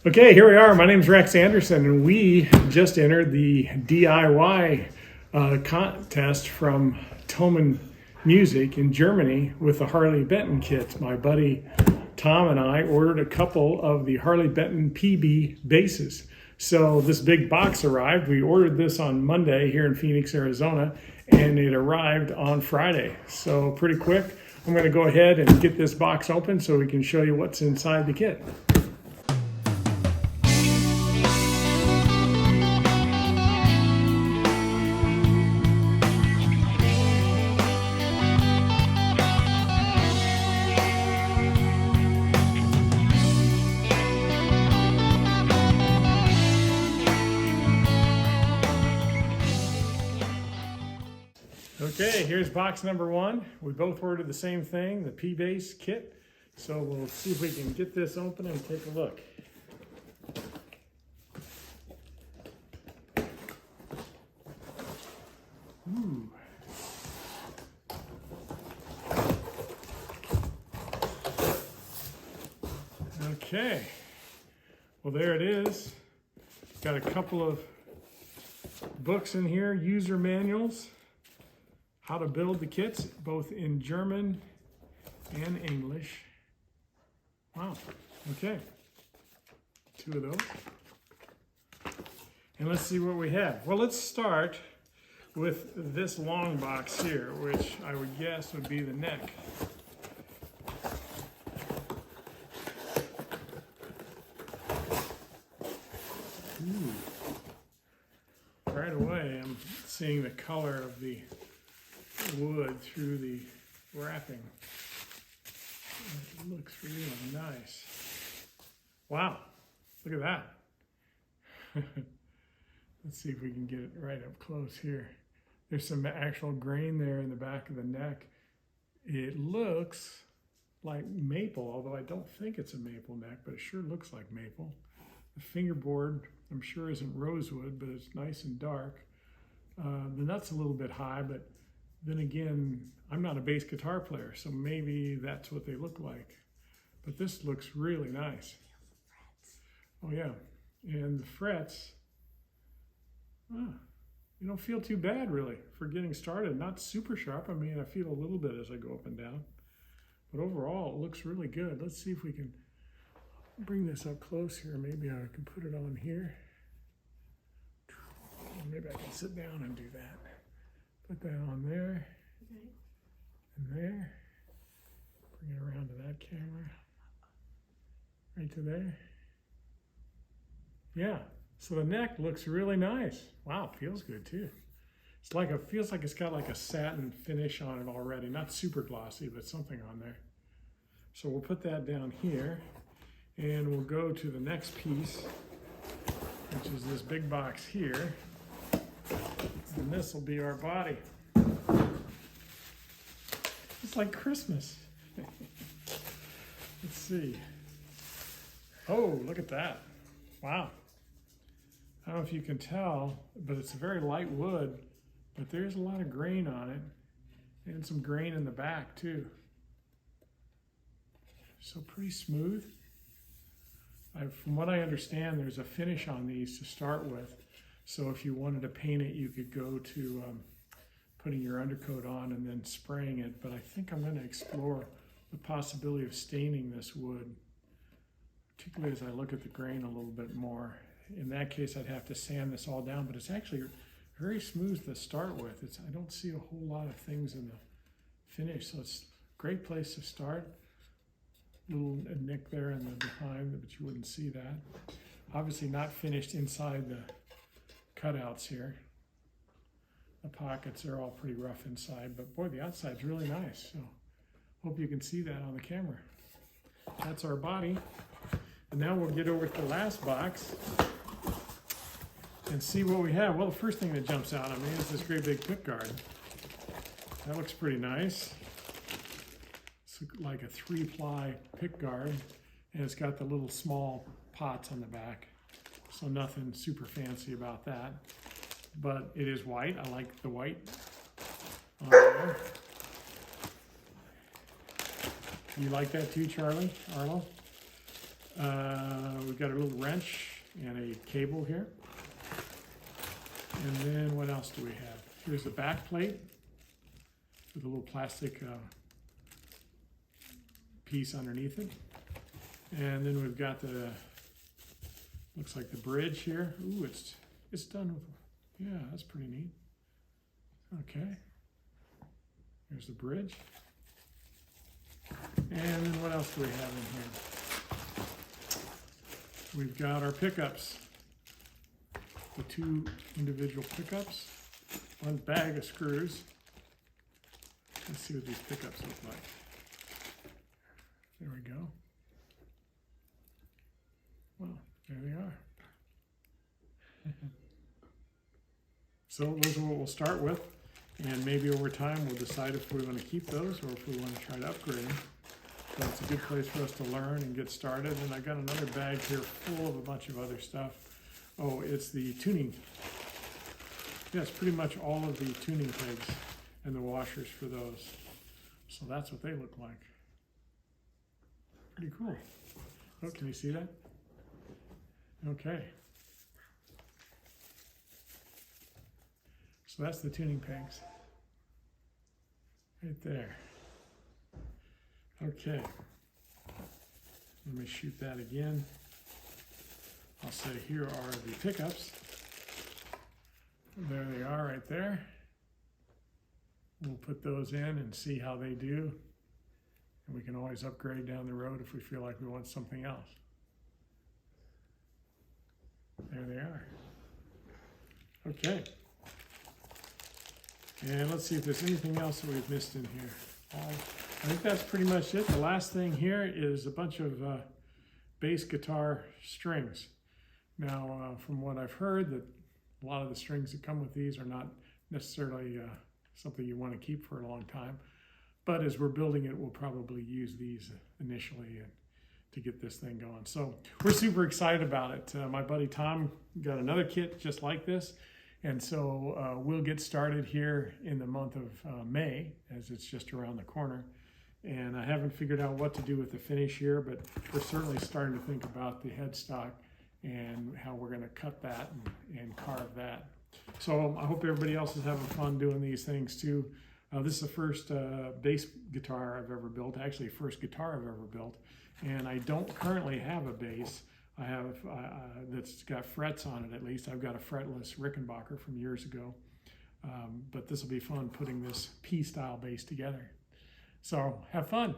Okay, here we are. My name is Rex Anderson, and we just entered the DIY contest from Thomann Music in Germany with the Harley Benton kit. My buddy Tom and I ordered a couple of the Harley Benton P basses. So this big box arrived. We ordered this on Monday here in Phoenix, Arizona, and it arrived on Friday. So pretty quick. I'm going to go ahead and get this box open so we can show you what's inside the kit. Okay, here's box number one. We both ordered the same thing, the P Bass kit. So we'll see if we can get this open and take a look. Ooh. Okay, well there it is. Got a couple of books in here, user manuals. How to build the kits, both in German and English. Wow, okay. Two of those. And let's see what we have. Well, let's start with this long box here, which I would guess would be the neck. Ooh. Right away, I'm seeing the color of the wood through the wrapping. It looks really nice. Wow, look at that. Let's see if we can get it right up close here. There's some actual grain there in the back of the neck. It looks like maple, although I don't think it's a maple neck, but it sure looks like maple. The fingerboard, I'm sure, isn't rosewood, but it's nice and dark. The nut's a little bit high, but then again, I'm not a bass guitar player, so maybe that's what they look like. But this looks really nice. Oh yeah, and the frets, you don't feel too bad really for getting started. Not super sharp. I mean, I feel a little bit as I go up and down. But overall, it looks really good. Let's see if we can bring this up close here. Maybe I can put it on here. Maybe I can sit down and do that. Put that on there, and there. Bring it around to that camera, right to there. Yeah, so the neck looks really nice. Wow, feels good too. It's like feels like it's got like a satin finish on it already. Not super glossy, but something on there. So we'll put that down here, and we'll go to the next piece, which is this big box here. And this will be our body. It's like Christmas. Let's see. Oh, look at that. Wow. I don't know if you can tell, but it's a very light wood, but there's a lot of grain on it and some grain in the back too. So pretty smooth. From what I understand, there's a finish on these to start with. So if you wanted to paint it, you could go to putting your undercoat on and then spraying it. But I think I'm going to explore the possibility of staining this wood, particularly as I look at the grain a little bit more. In that case, I'd have to sand this all down, but it's actually very smooth to start with. I don't see a whole lot of things in the finish, so it's a great place to start. Little nick there in the behind, but you wouldn't see that. Obviously not finished inside the cutouts here. The pockets are all pretty rough inside, but boy, the outside's really nice. So hope you can see that on the camera. That's our body. And now we'll get over to the last box and see what we have. Well, the first thing that jumps out at me is this great big pickguard. That looks pretty nice. It's like a 3-ply pickguard, and it's got the little small pots on the back. So nothing super fancy about that, but it is white. I like the white on there. You like that too, Charlie? Arlo? We we've got a little wrench and a cable here. And then what else do we have? Here's the back plate with a little plastic piece underneath it. And then we've got the, looks like the bridge here. Ooh, it's done with, yeah, that's pretty neat. Okay. There's the bridge. And then what else do we have in here? We've got our pickups. The 2 individual pickups. 1 bag of screws. Let's see what these pickups look like. There we go. Well, there they are. So those are what we'll start with, and maybe over time we'll decide if we want to keep those or if we want to try to upgrade them. But it's a good place for us to learn and get started. And I got another bag here full of a bunch of other stuff. Oh, it's the tuning. Yeah, it's pretty much all of the tuning pegs and the washers for those. So that's what they look like. Pretty cool. Oh, can you see that? Okay. So that's the tuning pegs. Right there. Okay. Let me shoot that again. I'll say here are the pickups. There they are right there. We'll put those in and see how they do. And we can always upgrade down the road if we feel like we want something else. There they are. Okay. And let's see if there's anything else that we've missed in here. I think that's pretty much it. The last thing here is a bunch of bass guitar strings. Now, from what I've heard, that a lot of the strings that come with these are not necessarily something you want to keep for a long time. But as we're building it, we'll probably use these initially to get this thing going. So we're super excited about it. My buddy Tom got another kit just like this. And so we'll get started here in the month of May, as it's just around the corner. And I haven't figured out what to do with the finish here, but we're certainly starting to think about the headstock and how we're going to cut that and carve that. So I hope everybody else is having fun doing these things too. This is the first bass guitar I've ever built, actually first guitar I've ever built. And I don't currently have a bass. I have that's got frets on it at least. I've got a fretless Rickenbacker from years ago. But this will be fun putting this P-style bass together. So have fun.